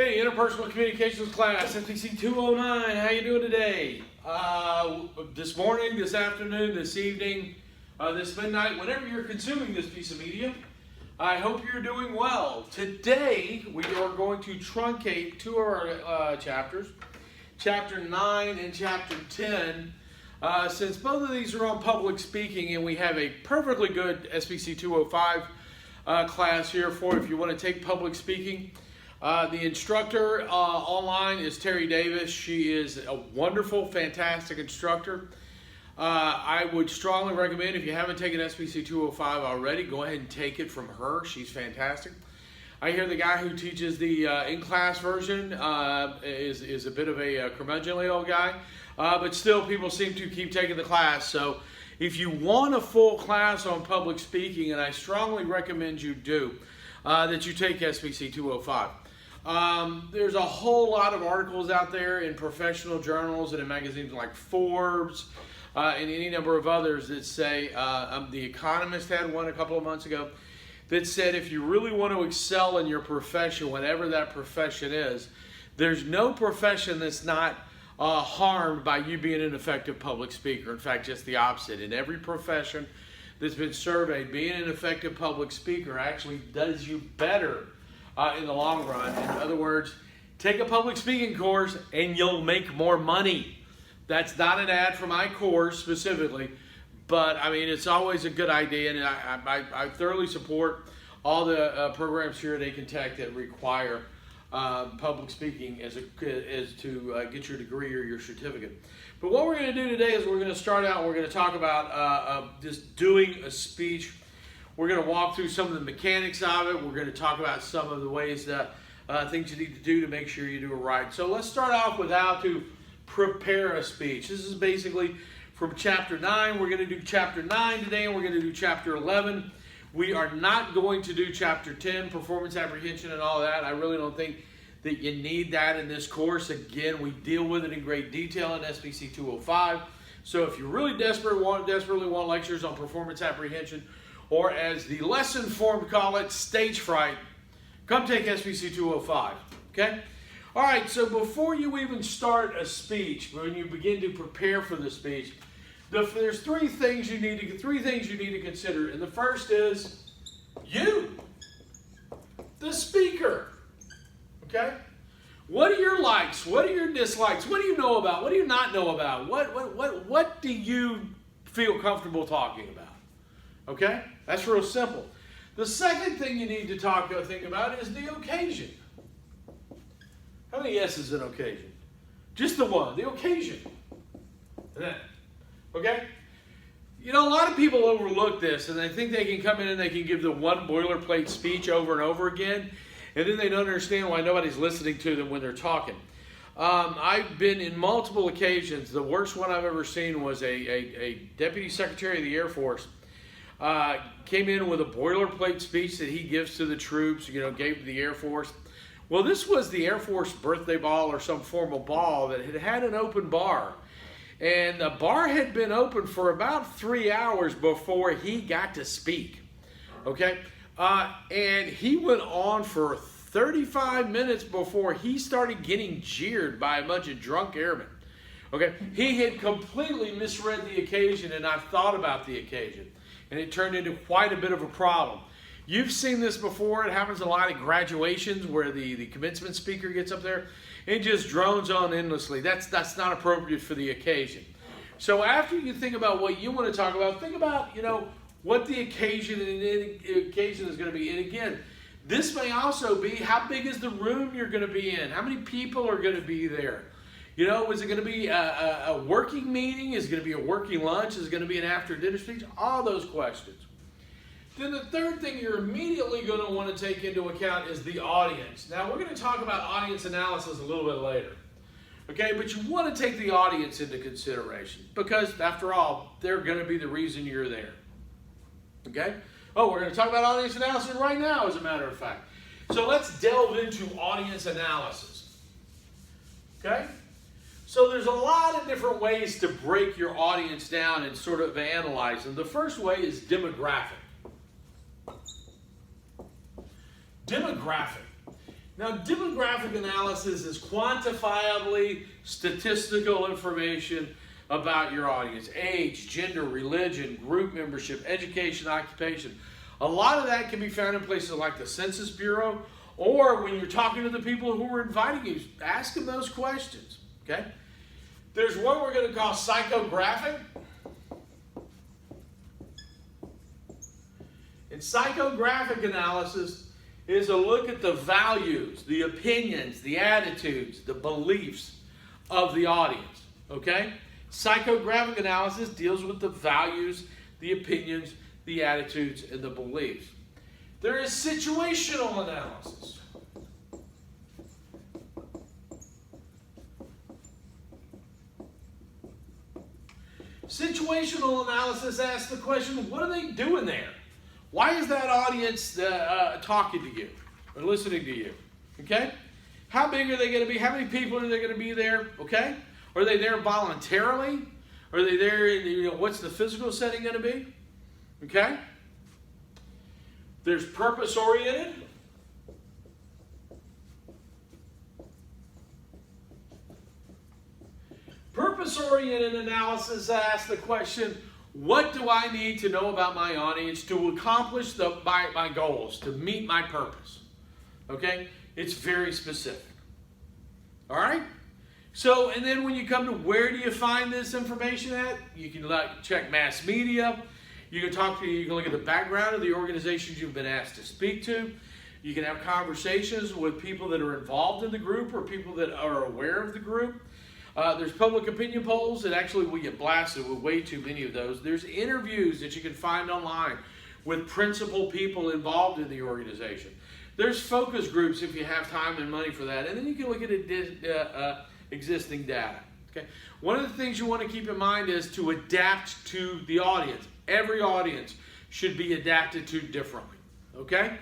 Hey, interpersonal communications class, SPC 209. How you doing today? This morning, this afternoon, this evening, this midnight, whenever you're consuming this piece of media, I hope you're doing well. Today, we are going to truncate two of our chapters, Chapter 9 and Chapter 10. Since both of these are on public speaking, and we have a perfectly good SPC 205 class here for if you want to take public speaking. The instructor online is Terry Davis. She is a wonderful, fantastic instructor. I would strongly recommend, if you haven't taken SPC 205 already, go ahead and take it from her. She's fantastic. I hear the guy who teaches the in-class version is a bit of a curmudgeonly old guy, but still people seem to keep taking the class. So if you want a full class on public speaking, and I strongly recommend you do, that you take SPC 205. There's a whole lot of articles out there in professional journals and in magazines like Forbes and any number of others that say, The Economist had one a couple of months ago that said if you really want to excel in your profession, whatever that profession is, there's no profession that's not harmed by you being an effective public speaker. In fact, just the opposite. In every profession that's been surveyed, being an effective public speaker actually does you better in the long run. In other words, take a public speaking course and you'll make more money. That's not an ad for my course specifically, but I mean, it's always a good idea, and I thoroughly support all the programs here at Aiken Tech that require public speaking as to get your degree or your certificate. But what we're going to do today is we're going to start out, we're going to talk about just doing a speech. We're going to walk through some of the mechanics of it. We're going to talk about some of the ways that things you need to do to make sure you do it right. So let's start off with how to prepare a speech. This is basically from Chapter 9. We're going to do Chapter 9 today, and we're going to do Chapter 11. We are not going to do Chapter 10, performance apprehension and all that. I really don't think that you need that in this course. Again, we deal with it in great detail in SPC 205. So if you really desperately want lectures on performance apprehension, or as the less informed call it, stage fright, come take SPC 205, okay? All right, so before you even start a speech, when you begin to prepare for the speech, there's three things you need to consider. And the first is you, the speaker, okay? What are your likes? What are your dislikes? What do you know about? What do you not know about? What do you feel comfortable talking about? Okay? That's real simple. The second thing you need to think about is the occasion. How many S is an occasion? Just the one, the occasion. Okay? You know, a lot of people overlook this, and they think they can come in and they can give the one boilerplate speech over and over again, and then they don't understand why nobody's listening to them when they're talking. I've been in multiple occasions. The worst one I've ever seen was a Deputy Secretary of the Air Force came in with a boilerplate speech that he gives to the troops, gave to the Air Force. Well, this was the Air Force birthday ball or some formal ball that had an open bar. And the bar had been open for about 3 hours before he got to speak. Okay? And he went on for 35 minutes before he started getting jeered by a bunch of drunk airmen. Okay? He had completely misread the occasion and not thought about the occasion. And it turned into quite a bit of a problem. You've seen this before. It happens a lot at graduations where the commencement speaker gets up there and just drones on endlessly. That's not appropriate for the occasion. So after you think about what you want to talk about, think about, what the occasion is going to be. And again, this may also be how big is the room you're going to be in? How many people are going to be there? Is it going to be a working meeting? Is it going to be a working lunch? Is it going to be an after dinner speech? All those questions. Then the third thing you're immediately going to want to take into account is the audience. Now, we're going to talk about audience analysis a little bit later. Okay, but you want to take the audience into consideration because, after all, they're going to be the reason you're there. Okay? Oh, we're going to talk about audience analysis right now, as a matter of fact. So let's delve into audience analysis. Okay? So there's a lot of different ways to break your audience down and sort of analyze them. The first way is demographic. Demographic. Now, demographic analysis is quantifiably statistical information about your audience. Age, gender, religion, group membership, education, occupation. A lot of that can be found in places like the Census Bureau, or when you're talking to the people who are inviting you, ask them those questions, okay? There's one we're going to call psychographic. And psychographic analysis is a look at the values, the opinions, the attitudes, the beliefs of the audience, okay? Psychographic analysis deals with the values, the opinions, the attitudes, and the beliefs. There is situational analysis. Situational analysis asks the question, what are they doing there? Why is that audience talking to you or listening to you? Okay? How big are they going to be? How many people are they going to be there? Okay? Are they there voluntarily? Are they there, what's the physical setting going to be? Okay? There's purpose-oriented. Purpose-oriented analysis asks the question, what do I need to know about my audience to accomplish my goals, to meet my purpose? Okay? It's very specific. All right? So, and then when you come to where do you find this information at, you can check mass media. You can look at the background of the organizations you've been asked to speak to. You can have conversations with people that are involved in the group or people that are aware of the group. There's public opinion polls, and actually we get blasted with way too many of those. There's interviews that you can find online with principal people involved in the organization. There's focus groups if you have time and money for that. And then you can look at existing data. Okay? One of the things you want to keep in mind is to adapt to the audience. Every audience should be adapted to differently. Okay?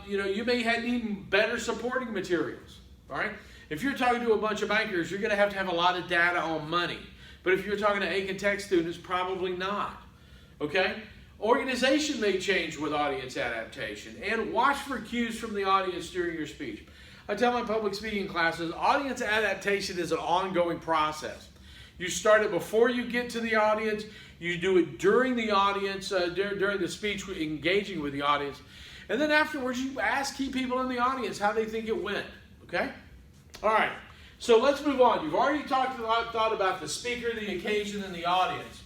You may need better supporting materials. All right? If you're talking to a bunch of bankers, you're going to have a lot of data on money. But if you're talking to Aiken Tech students, probably not. Okay? Organization may change with audience adaptation. And watch for cues from the audience during your speech. I tell my public speaking classes, audience adaptation is an ongoing process. You start it before you get to the audience. You do it during the audience, during the speech, engaging with the audience. And then afterwards, you ask key people in the audience how they think it went. Okay? All right, so let's move on. You've already thought about the speaker, the occasion, and the audience.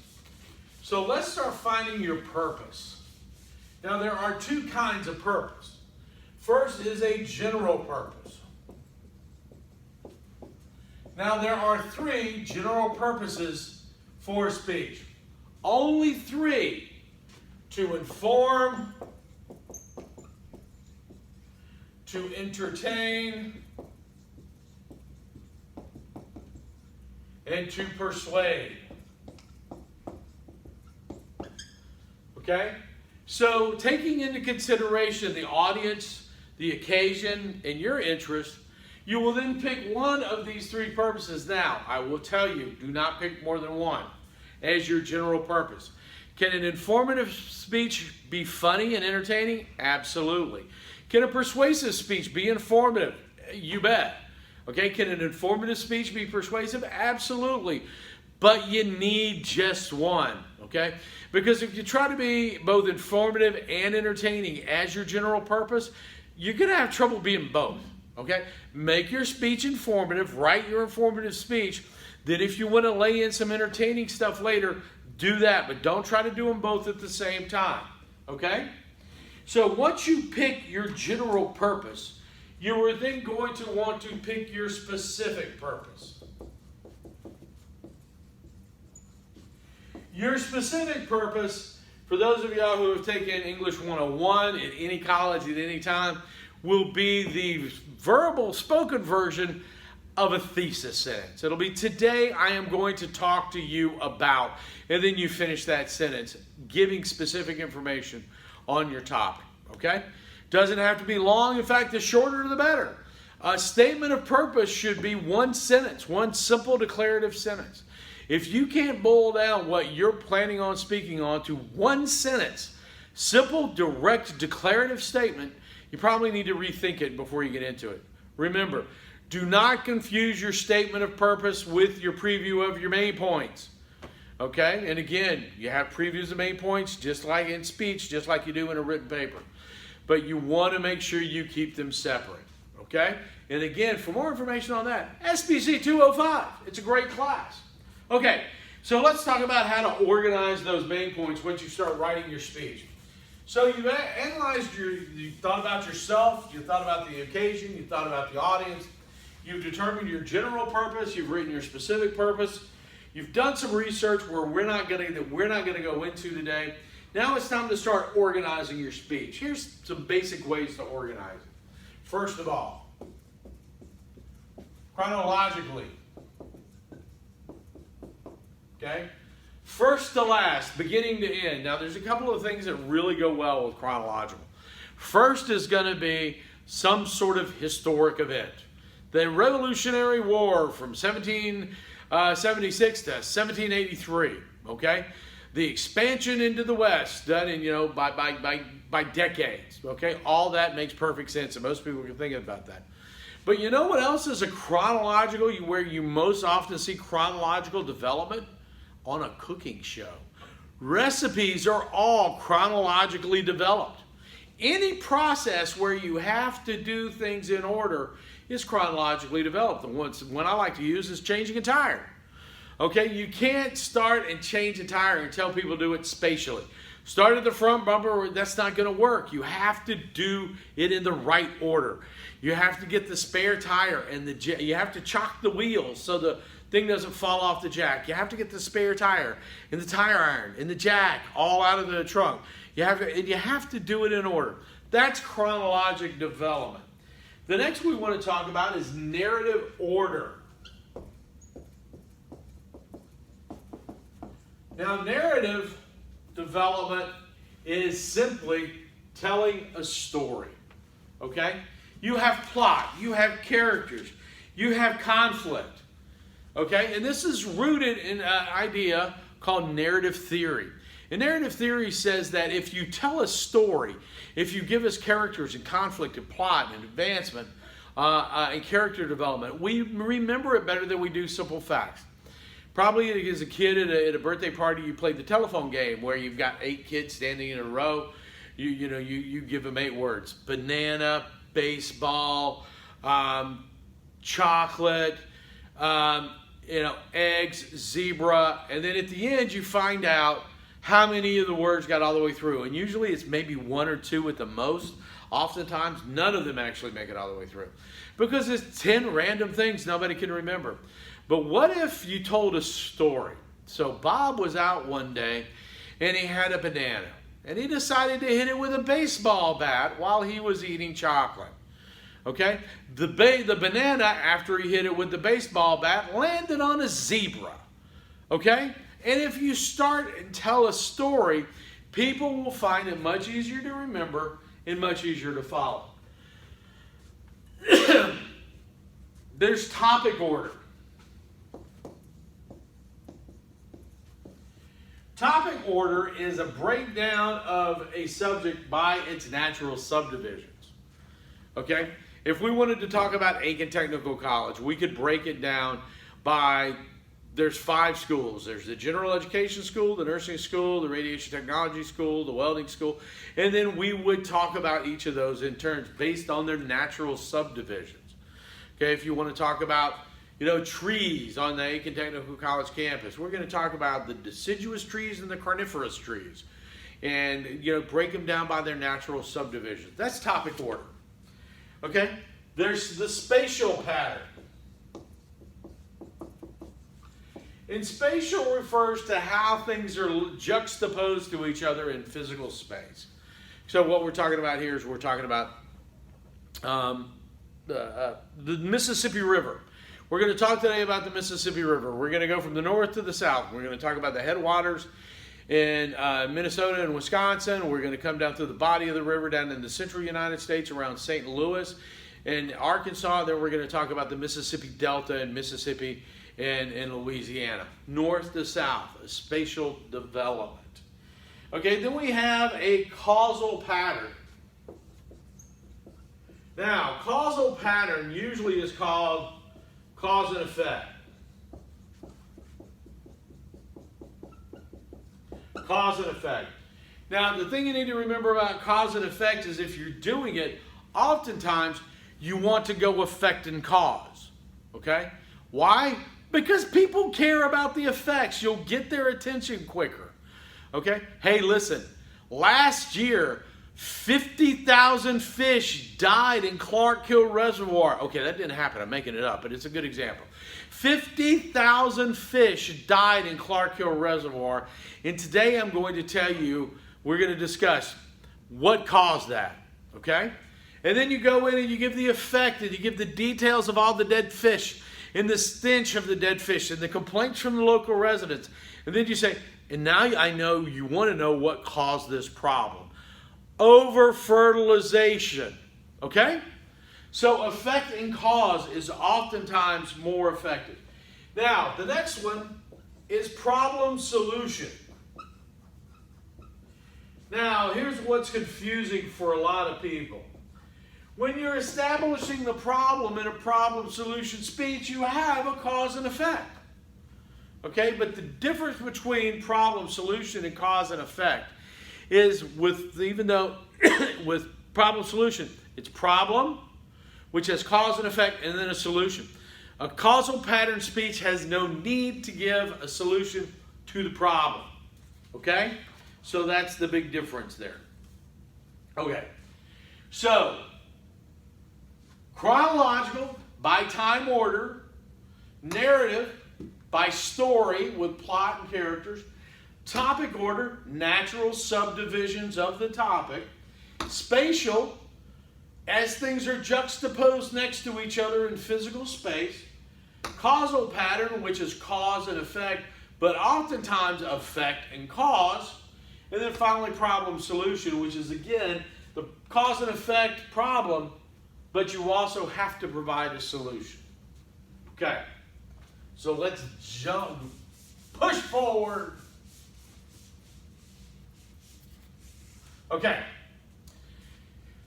So let's start finding your purpose. Now, there are two kinds of purpose. First is a general purpose. Now, there are three general purposes for speech. Only three: to inform, to entertain, and to persuade. Okay? So, taking into consideration the audience, the occasion, and your interest, you will then pick one of these three purposes. Now, I will tell you, do not pick more than one as your general purpose. Can an informative speech be funny and entertaining? Absolutely. Can a persuasive speech be informative? You bet. Okay, can an informative speech be persuasive? Absolutely. But you need just one, okay? Because if you try to be both informative and entertaining as your general purpose, you're going to have trouble being both, okay? Make your speech informative, write your informative speech. Then if you want to lay in some entertaining stuff later, do that. But don't try to do them both at the same time, okay? So once you pick your general purpose, you are then going to want to pick your specific purpose. Your specific purpose, for those of y'all who have taken English 101 at any college at any time, will be the verbal, spoken version of a thesis sentence. It'll be, today I am going to talk to you about, and then you finish that sentence, giving specific information on your topic, okay? Doesn't have to be long. In fact, the shorter the better. A statement of purpose should be one sentence, one simple declarative sentence. If you can't boil down what you're planning on speaking on to one sentence, simple, direct, declarative statement, you probably need to rethink it before you get into it. Remember, do not confuse your statement of purpose with your preview of your main points. Okay? And again, you have previews of main points just like in speech, just like you do in a written paper. But you want to make sure you keep them separate. Okay? And again, for more information on that, SBC 205. It's a great class. Okay, so let's talk about how to organize those main points once you start writing your speech. So you've analyzed you thought about yourself, you thought about the occasion, you thought about the audience, you've determined your general purpose, you've written your specific purpose, you've done some research where we're not going to go into today. Now it's time to start organizing your speech. Here's some basic ways to organize it. First of all, chronologically. Okay? First to last, beginning to end. Now there's a couple of things that really go well with chronological. First is going to be some sort of historic event. The Revolutionary War from 1776 to 1783. Okay? The expansion into the West done in, by decades. Okay? All that makes perfect sense, and most people can think about that. But you know what else is a chronological, where you most often see chronological development? On a cooking show. Recipes are all chronologically developed. Any process where you have to do things in order is chronologically developed. The one I like to use is changing a tire. Okay, you can't start and change a tire and tell people to do it spatially. Start at the front bumper, that's not going to work. You have to do it in the right order. You have to get the spare tire and you have to chock the wheels so the thing doesn't fall off the jack. You have to get the spare tire and the tire iron and the jack all out of the trunk. You have to do it in order. That's chronologic development. The next we want to talk about is narrative order. Now, narrative development is simply telling a story. Okay? You have plot, you have characters, you have conflict. Okay? And this is rooted in an idea called narrative theory. And narrative theory says that if you tell a story, if you give us characters and conflict and plot and advancement and character development, we remember it better than we do simple facts. Probably as a kid at a birthday party, you played the telephone game where you've got 8 kids standing in a row. You give them 8 words: banana, baseball, chocolate, eggs, zebra, and then at the end you find out how many of the words got all the way through. And usually it's maybe 1 or 2 at the most. Oftentimes none of them actually make it all the way through, because it's 10 random things nobody can remember. But what if you told a story? So Bob was out one day and he had a banana, and he decided to hit it with a baseball bat while he was eating chocolate. Okay? The banana, after he hit it with the baseball bat, landed on a zebra. Okay? And if you start and tell a story, people will find it much easier to remember and much easier to follow. There's topic order. Topic order is a breakdown of a subject by its natural subdivisions. Okay? If we wanted to talk about Aiken Technical College, we could break it down by, there's 5 schools. There's the general education school, the nursing school, the radiation technology school, the welding school, and then we would talk about each of those in turns based on their natural subdivisions. Okay, if you want to talk about trees on the Aiken Technical College campus, we're going to talk about the deciduous trees and the carnivorous trees, and break them down by their natural subdivisions. That's topic order. Okay, there's the spatial pattern. And spatial refers to how things are juxtaposed to each other in physical space. So what we're talking about here is we're talking about the Mississippi River. We're going to talk today about the Mississippi River. We're going to go from the north to the south. We're going to talk about the headwaters in Minnesota and Wisconsin. We're going to come down through the body of the river down in the central United States around St. Louis and Arkansas. Then we're going to talk about the Mississippi Delta and Mississippi and Louisiana. North to south, a spatial development. Okay, then we have a causal pattern. Now, causal pattern usually is called cause and effect. Cause and effect. Now, the thing you need to remember about cause and effect is if you're doing it, oftentimes you want to go effect and cause. Okay? Why? Because people care about the effects. You'll get their attention quicker. Okay? Hey, listen. Last year, 50,000 fish died in Clark-Hill Reservoir. Okay, that didn't happen. I'm making it up, but it's a good example. 50,000 fish died in Clark-Hill Reservoir. And today I'm going to tell you, we're going to discuss what caused that. Okay? And then you go in and you give the effect and you give the details of all the dead fish and the stench of the dead fish and the complaints from the local residents. And then you say, and now I know you want to know what caused this problem. Over-fertilization. Okay? So effect and cause is oftentimes more effective. Now, the next one is problem solution. Now, here's what's confusing for a lot of people. When you're establishing the problem in a problem solution speech, you have a cause and effect. Okay, but the difference between problem solution and cause and effect is even though with problem solution, it's problem, which has cause and effect, and then a solution. A causal pattern speech has no need to give a solution to the problem. Okay? So that's the big difference there. Okay. So, chronological, by time order, narrative, by story with plot and characters, topic order, natural subdivisions of the topic, spatial, as things are juxtaposed next to each other in physical space, causal pattern, which is cause and effect, but oftentimes effect and cause, and then finally problem solution, which is again the cause and effect problem, but you also have to provide a solution. Okay, so let's push forward. Okay,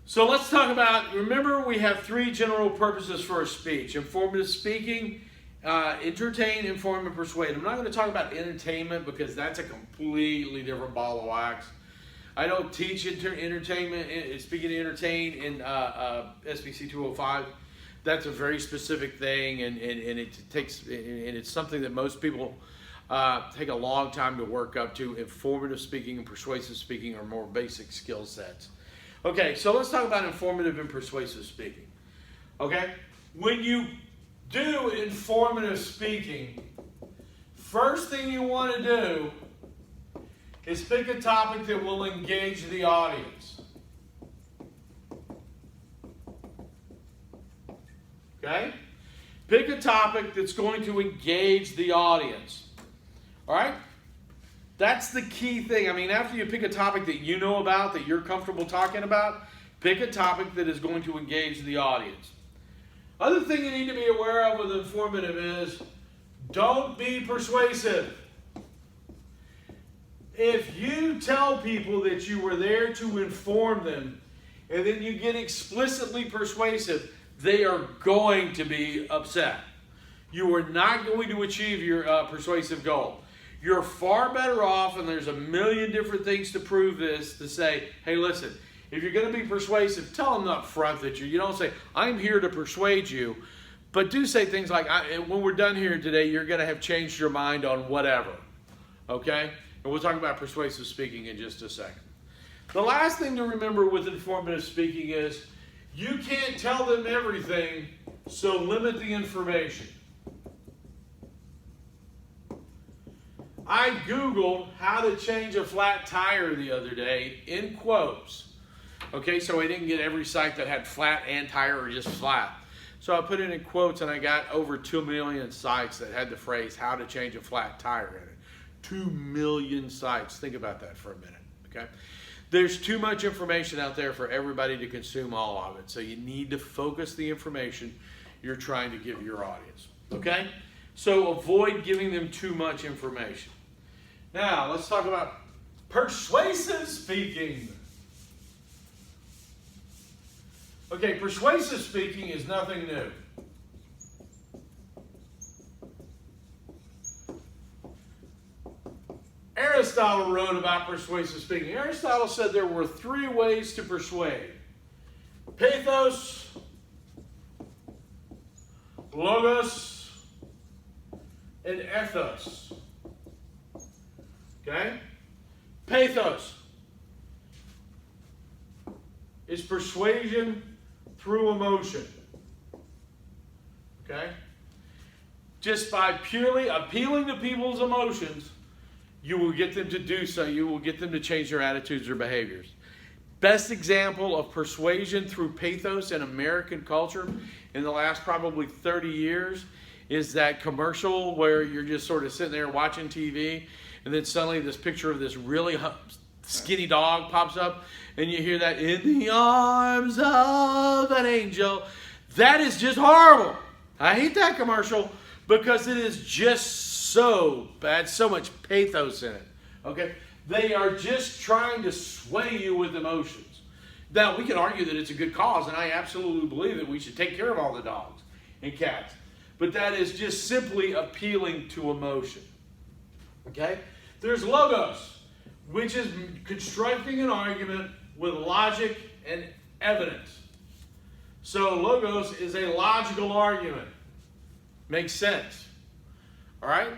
so let's talk about, remember we have three general purposes for a speech. Informative speaking, entertain, inform, and persuade. I'm not going to talk about entertainment because that's a completely different ball of wax. I don't teach entertainment, speaking to entertain in SBC 205. That's a very specific thing, and it's something that most people take a long time to work up to. Informative speaking and persuasive speaking are more basic skill sets. Okay, so let's talk about informative and persuasive speaking. Okay, when you do informative speaking, first thing you want to do is pick a topic that will engage the audience. Okay? Pick a topic that's going to engage the audience. All right? That's the key thing. I mean, after you pick a topic that you know about, that you're comfortable talking about, pick a topic that is going to engage the audience. Other thing you need to be aware of with informative is don't be persuasive. If you tell people that you were there to inform them and then you get explicitly persuasive, they are going to be upset. You are not going to achieve your persuasive goal. You're far better off, and there's a million different things to prove this, to say, hey, listen, if you're going to be persuasive, tell them up front that you don't say, I'm here to persuade you, but do say things like, when we're done here today, you're going to have changed your mind on whatever. Okay? And we'll talk about persuasive speaking in just a second. The last thing to remember with informative speaking is you can't tell them everything, so limit the information. I Googled how to change a flat tire the other day in quotes. Okay, so I didn't get every site that had flat and tire or just flat. So I put it in quotes and I got over 2 million sites that had the phrase how to change a flat tire in it. 2 million sites. Think about that for a minute. Okay, there's too much information out there for everybody to consume all of it. So you need to focus the information you're trying to give your audience. Okay, so avoid giving them too much information. Now let's talk about persuasive speaking. Okay, persuasive speaking is nothing new. Aristotle wrote about persuasive speaking. Aristotle said there were 3 ways to persuade: pathos, logos, and ethos. Okay? Pathos is persuasion through emotion. Okay? Just by purely appealing to people's emotions, you will get them to do so. You will get them to change their attitudes or behaviors. Best example of persuasion through pathos in American culture in the last probably 30 years is that commercial where you're just sort of sitting there watching TV, and then suddenly this picture of this really skinny dog pops up, and you hear that, "In the arms of an angel." That is just horrible. I hate that commercial because it is just so bad, so much pathos in it. Okay? They are just trying to sway you with emotions. Now, we can argue that it's a good cause, and I absolutely believe that we should take care of all the dogs and cats. But that is just simply appealing to emotion. Okay? There's logos, which is constructing an argument with logic and evidence. So logos is a logical argument. Makes sense. All right?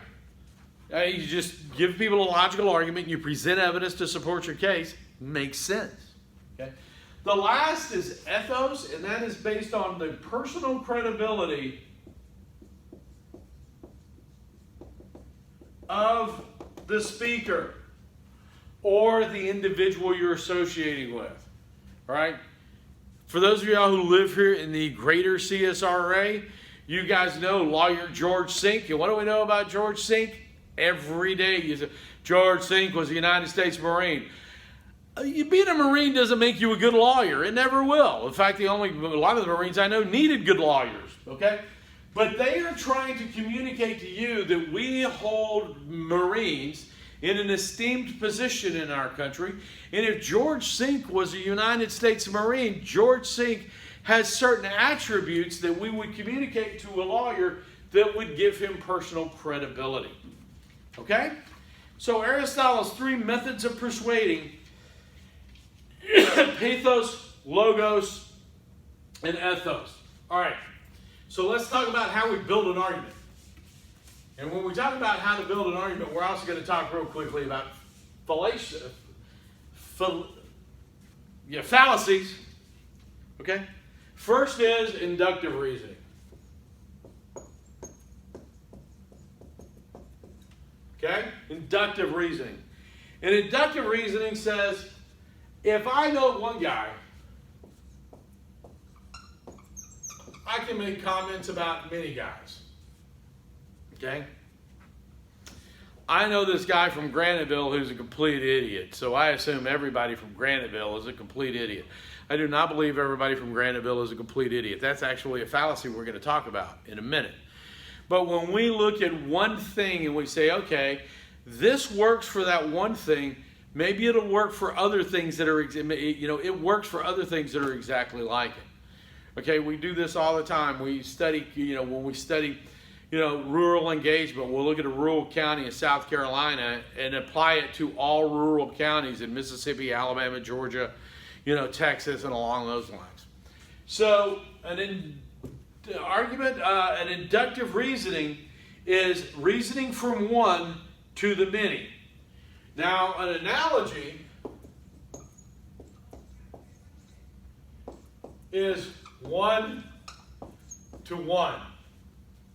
You just give people a logical argument, and you present evidence to support your case. Makes sense. Okay? The last is ethos, and that is based on the personal credibility of the speaker or the individual you're associating with. All right? For those of y'all who live here in the greater CSRA, you guys know lawyer George Sink. And what do we know about George Sink? Every day you say, George Sink was a United States Marine. Being a Marine doesn't make you a good lawyer. It never will. In fact, a lot of the Marines I know needed good lawyers. Okay? But they are trying to communicate to you that we hold Marines in an esteemed position in our country. And if George Sink was a United States Marine, George Sink has certain attributes that we would communicate to a lawyer that would give him personal credibility. Okay? So Aristotle's 3 methods of persuading: pathos, logos, and ethos. All right. So let's talk about how we build an argument. And when we talk about how to build an argument, we're also going to talk real quickly about fallacies. Okay? First is inductive reasoning. Okay? Inductive reasoning. And inductive reasoning says, if I know one guy, I can make comments about many guys. Okay? I know this guy from Graniteville who's a complete idiot, so I assume everybody from Graniteville is a complete idiot. I do not believe everybody from Graniteville is a complete idiot. That's actually a fallacy we're going to talk about in a minute. But when we look at one thing and we say, okay, this works for that one thing, maybe it'll work for other things that are, it works for other things that are exactly like it. Okay, we do this all the time. We study, when we study, rural engagement, we'll look at a rural county in South Carolina and apply it to all rural counties in Mississippi, Alabama, Georgia, Texas, and along those lines. So an inductive reasoning is reasoning from one to the many. Now, an analogy is 1 to 1.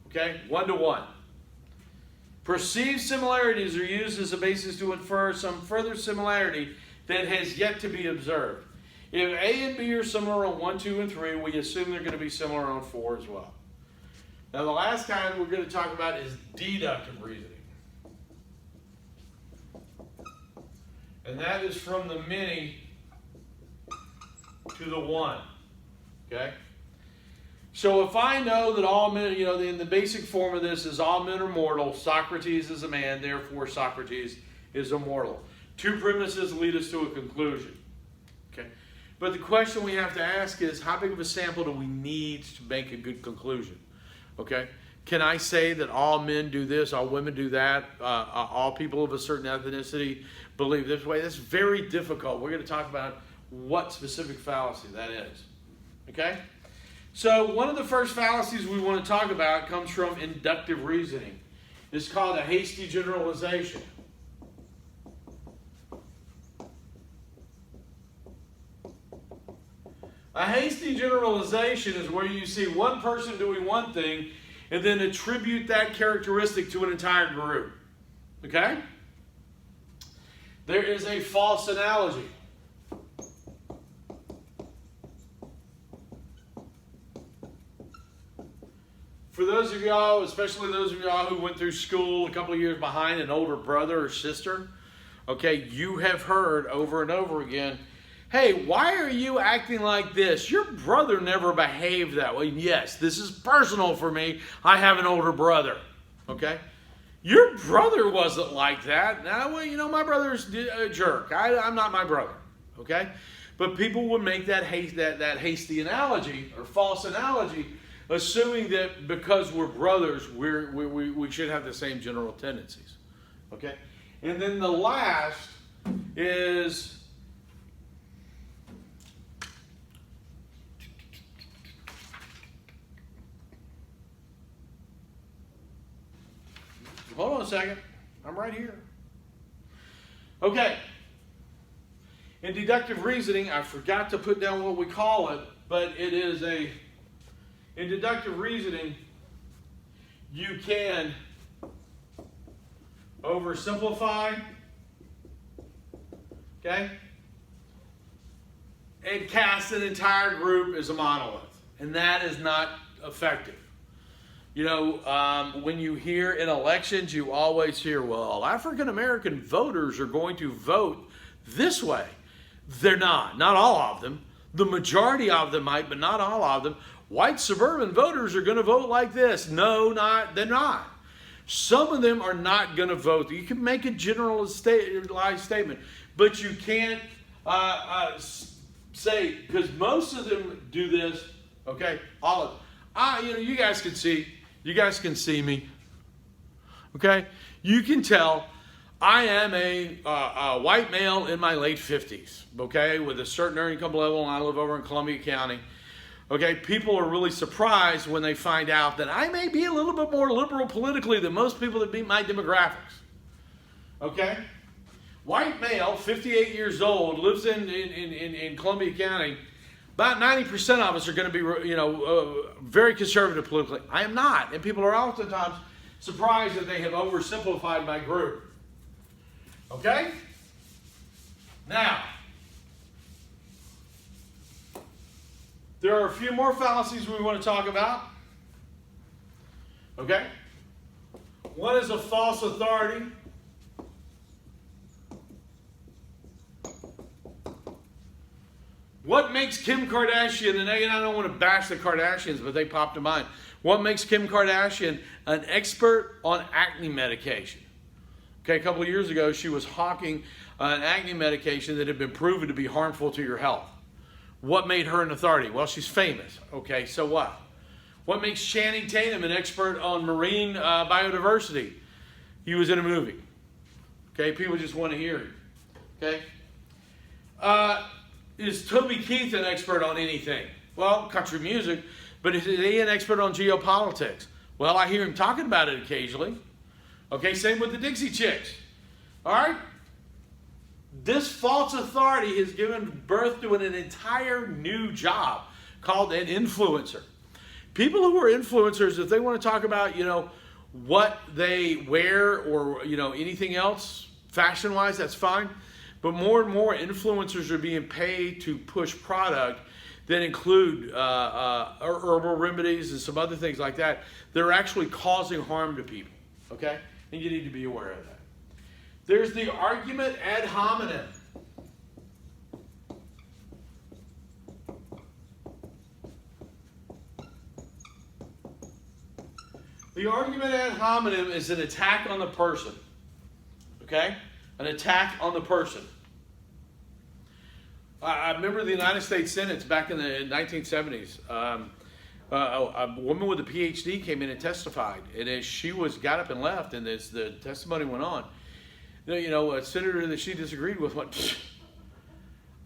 Okay? 1 to 1. Perceived similarities are used as a basis to infer some further similarity that has yet to be observed. If A and B are similar on 1, 2, and 3, we assume they're going to be similar on 4 as well. Now, the last kind we're going to talk about is deductive reasoning. And that is from the many to the one. Okay? So if I know that all men, in the basic form of this is all men are mortal, Socrates is a man, therefore Socrates is immortal. 2 premises lead us to a conclusion. Okay? But the question we have to ask is, how big of a sample do we need to make a good conclusion? Okay? Can I say that all men do this, all women do that, all people of a certain ethnicity believe this way? That's very difficult. We're going to talk about what specific fallacy that is. Okay? So one of the first fallacies we want to talk about comes from inductive reasoning. It's called a hasty generalization. A hasty generalization is where you see one person doing one thing and then attribute that characteristic to an entire group. Okay? There is a false analogy. For those of y'all, especially those of y'all who went through school a couple of years behind an older brother or sister, okay, you have heard over and over again, hey, why are you acting like this? Your brother never behaved that way. Yes, this is personal for me. I have an older brother, okay? Your brother wasn't like that. Now, well, you know, my brother's a jerk. I'm not my brother, okay? But people would make that hasty analogy or false analogy, assuming that because we're brothers, we should have the same general tendencies, okay? And then the last is hold on a second. I'm right here. Okay. In deductive reasoning, I forgot to put down what we call it, but it is in deductive reasoning, you can oversimplify, okay, and cast an entire group as a monolith. And that is not effective. You know, when you hear in elections, you always hear, well, African-American voters are going to vote this way. They're not. Not all of them. The majority of them might, but not all of them. White suburban voters are going to vote like this. No, they're not. Some of them are not going to vote. You can make a generalized statement, but you can't say, because most of them do this, okay, all of them. You know, you guys can see me, okay? You can tell I am a white male in my late 50s, okay, with a certain earning income level, and I live over in Columbia County. Okay, people are really surprised when they find out that I may be a little bit more liberal politically than most people that meet my demographics. Okay? White male, 58 years old, lives in Columbia County. About 90% of us are going to be, you know, very conservative politically. I am not. And people are oftentimes surprised that they have oversimplified my group. Okay? Now, there are a few more fallacies we want to talk about. Okay? One is a false authority. What makes Kim Kardashian, and I don't want to bash the Kardashians, but they popped to mind. What makes Kim Kardashian an expert on acne medication? Okay, a couple of years ago, she was hawking an acne medication that had been proven to be harmful to your health. What made her an authority? Well, she's famous. Okay, so what? What makes Channing Tatum an expert on marine biodiversity? He was in a movie. Okay, people just want to hear him. Okay? Is Toby Keith an expert on anything? Well, country music, but is he an expert on geopolitics? Well, I hear him talking about it occasionally. Okay, same with the Dixie Chicks. All right? This false authority has given birth to an entire new job called an influencer. People who are influencers, if they want to talk about, you know, what they wear or, you know, anything else fashion-wise, that's fine. But more and more influencers are being paid to push product that include herbal remedies and some other things like that. They're actually causing harm to people, okay? And you need to be aware of that. There's the argument ad hominem. The argument ad hominem is an attack on the person, okay? An attack on the person. I remember the United States Senate back in the 1970s. A woman with a PhD came in and testified, and as she got up and left, and as the testimony went on, a senator that she disagreed with went,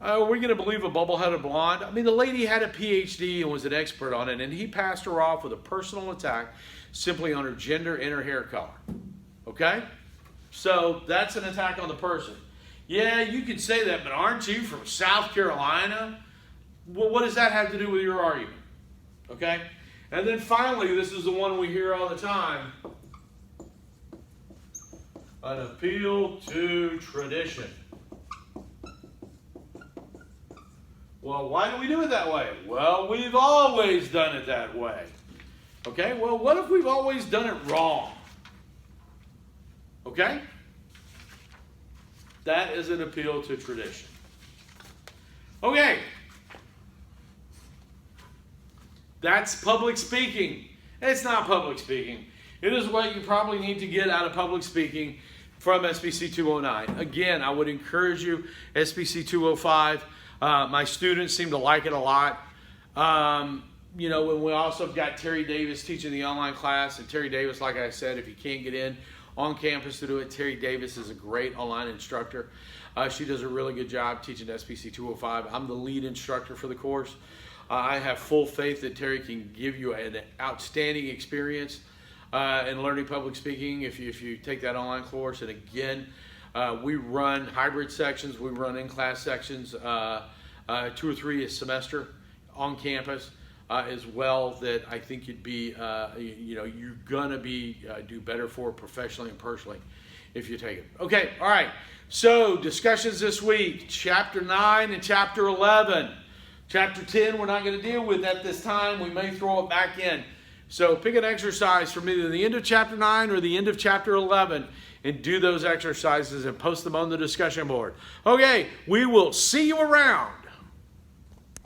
are we going to believe a bubble-headed blonde? I mean, the lady had a PhD and was an expert on it, and he passed her off with a personal attack simply on her gender and her hair color. Okay? So that's an attack on the person. Yeah, you could say that, but aren't you from South Carolina? Well, what does that have to do with your argument? Okay? And then finally, this is the one we hear all the time. An appeal to tradition. Well, why do we do it that way? Well, we've always done it that way. Okay? Well, what if we've always done it wrong? Okay? That is an appeal to tradition. Okay. That's public speaking. It's not public speaking. It is what you probably need to get out of public speaking from SBC 209. Again, I would encourage you, SBC 205. My students seem to like it a lot. And we also got Terry Davis teaching the online class. And Terry Davis, like I said, if you can't get in on campus to do it, Terry Davis is a great online instructor. She does a really good job teaching SBC 205. I'm the lead instructor for the course. I have full faith that Terry can give you an outstanding experience in learning public speaking if you take that online course. And again, we run hybrid sections. We run in-class sections, 2 or 3 a semester on campus as well, that I think you'd be, you're gonna do better for professionally and personally if you take it. Okay, all right. So discussions this week, chapter 9 and chapter 11. Chapter 10, we're not going to deal with at this time. We may throw it back in. So pick an exercise from either the end of chapter 9 or the end of chapter 11 and do those exercises and post them on the discussion board. Okay, we will see you around.